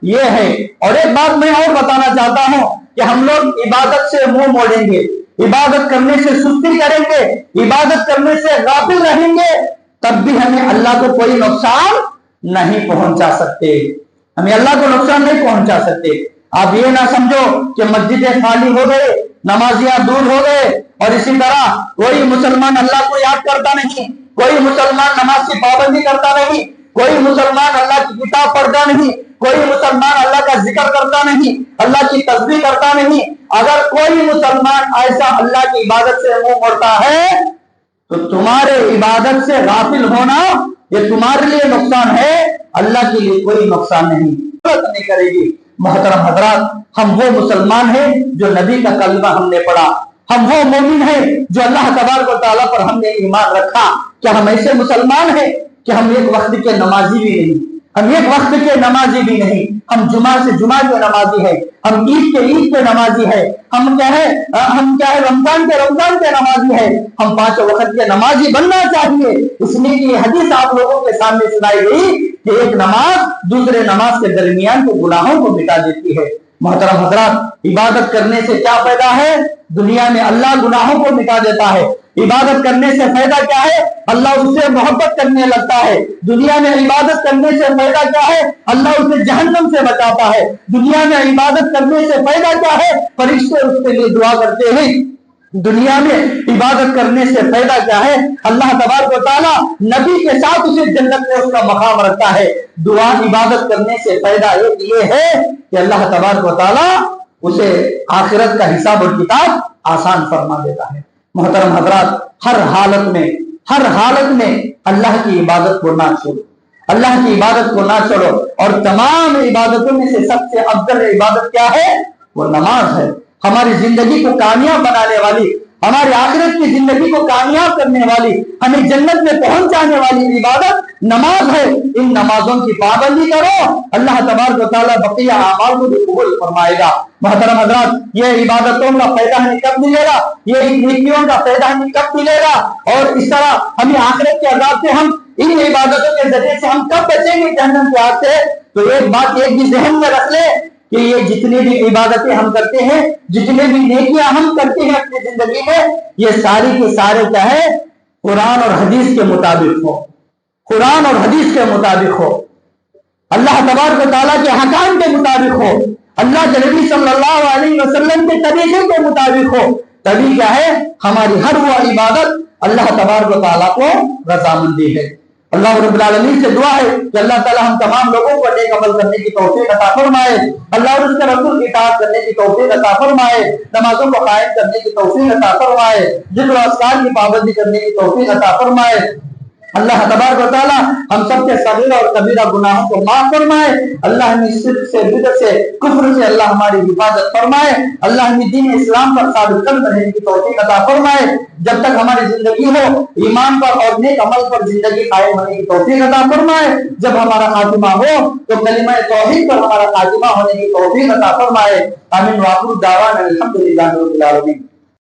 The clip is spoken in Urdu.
یہ ہے۔ اور ایک بات میں اور بتانا چاہتا ہوں کہ ہم لوگ عبادت سے منہ موڑیں گے، عبادت کرنے سے سستی کریں گے، عبادت کرنے سے غافل رہیں گے، تب بھی ہمیں اللہ کو کوئی نقصان نہیں پہنچا سکتے، ہمیں اللہ کو نقصان نہیں پہنچا سکتے۔ آپ یہ نہ سمجھو کہ مسجدیں خالی ہو گئے، نمازیاں دور ہو گئے، اور اسی طرح کوئی مسلمان اللہ کو یاد کرتا نہیں، کوئی مسلمان نماز کی پابندی کرتا نہیں، کوئی مسلمان اللہ کی کتاب پڑھتا نہیں، کوئی مسلمان اللہ کا ذکر کرتا نہیں، اللہ کی تسبیح کرتا نہیں۔ اگر کوئی مسلمان ایسا اللہ کی عبادت سے منہ موڑتا ہے تو تمہارے عبادت سے غافل ہونا یہ تمہارے لیے نقصان ہے، اللہ کے لیے کوئی نقصان نہیں کرے گی۔ محترم حضرات، ہم وہ مسلمان ہیں جو نبی کا کلمہ ہم نے پڑھا، ہم وہ مومن ہیں جو اللہ تبارک و تعالیٰ پر ہم نے ایمان رکھا۔ کیا ہم ایسے مسلمان ہیں کہ ہم ایک وقت کے نمازی بھی نہیں، ہم ایک وقت کے نمازی بھی نہیں، ہم جمعہ سے جمعہ کے نمازی ہیں، ہم عید کے نمازی ہیں، ہم کیا ہے رمضان کے نمازی ہیں، ہم 5 وقت کے نمازی بننا چاہیے۔ اس لیے کہ یہ حدیث آپ لوگوں کے سامنے سنائی گئی کہ ایک نماز دوسرے نماز کے درمیان کے گناہوں کو مٹا دیتی ہے۔ محترم حضرات، عبادت کرنے سے کیا فائدہ ہے؟ دنیا میں اللہ گناہوں کو مٹا دیتا ہے۔ عبادت کرنے سے فائدہ کیا ہے؟ اللہ اس سے محبت کرنے لگتا ہے۔ دنیا میں عبادت کرنے سے فائدہ کیا ہے؟ اللہ اسے جہنم سے بچاتا ہے۔ دنیا میں عبادت کرنے سے فائدہ کیا ہے؟ فرشتے اس کے لیے دعا کرتے ہیں۔ دنیا میں عبادت کرنے سے فائدہ کیا ہے؟ اللہ تبارک و تعالیٰ نبی کے ساتھ اسے جنت میں اس کا مقام رکھتا ہے۔ دعا عبادت کرنے سے فائدہ یہ ہے کہ اللہ تبارک و تعالیٰ اسے آخرت کا حساب اور کتاب آسان فرما دیتا ہے۔ محترم حضرات، ہر حالت میں اللہ کی عبادت کو نہ چھوڑو، اللہ کی عبادت کو نہ چھوڑو۔ اور تمام عبادتوں میں سے سب سے افضل عبادت کیا ہے؟ وہ نماز ہے۔ ہماری زندگی کو کامیاب بنانے والی، ہماری آخرت کی زندگی کو کامیاب کرنے والی، ہمیں جنت میں پہنچانے والی عبادت نماز ہے۔ ان نمازوں کی پابندی کرو، اللہ تبارک و تعالیٰ بقیہ اعمال کو بھی قبول فرمائے گا۔ محترم حضرات، یہ عبادتوں کا فائدہ ہمیں کب ملے گا؟ یہ نیکیوں کا فائدہ ہمیں کب ملے گا؟ اور اس طرح ہمیں آخرت کے عذاب سے ہم ان عبادتوں کے ذریعے سے ہم کب بچیں گے جہنم کے آگ سے؟ تو ایک بات ایک بھی ذہن میں رکھ لے کہ یہ جتنی بھی عبادتیں ہم کرتے ہیں، جتنے بھی نیکیاں ہم کرتے ہیں اپنی زندگی میں، یہ ساری کے سارے کیا ہے؟ قرآن اور حدیث کے مطابق ہو، قرآن اور حدیث کے مطابق ہو، اللہ تبارک و تعالیٰ کے احکام کے مطابق ہو، اللہ کے نبی صلی اللہ علیہ وسلم کے طریقے کے مطابق ہو، تبھی کیا ہے؟ ہماری ہر وہ عبادت اللہ تبارک و تعالیٰ کو رضامندی ہے۔ اللہ رب العالمین سے دعا ہے کہ اللہ تعالیٰ ہم تمام لوگوں کو نیک عمل کرنے کی توفیق عطا فرمائے، اللہ اور اس کے رسول کی اطاعت کرنے کی توفیق عطا فرمائے، نمازوں کو قائم کرنے کی توفیق عطا فرمائے، ذکر و اذکار کی پابندی کرنے کی توفیق عطا فرمائے۔ اللہ تبارک و تعالیٰ ہم سب کے صغیرہ اور کبیرہ گناہوں کو معاف فرمائے، اللہ ہمیں شرک سے، بدعت سے، کفر سے اللہ ہماری حفاظت فرمائے، اللہ ہمیں دین اسلام پر ثابت قدم رہنے کی توفیق عطا فرمائے۔ جب تک ہماری زندگی ہو ایمان پر اور نیک عمل پر زندگی قائم ہونے کی توفیق عطا فرمائے، جب ہمارا خاتمہ ہو تو کلمہ توحید پر ہمارا خاتمہ ہونے کی توفیق عطا فرمائے۔ آمین۔ وآخر دعوانا الحمدللہ رب العالمین۔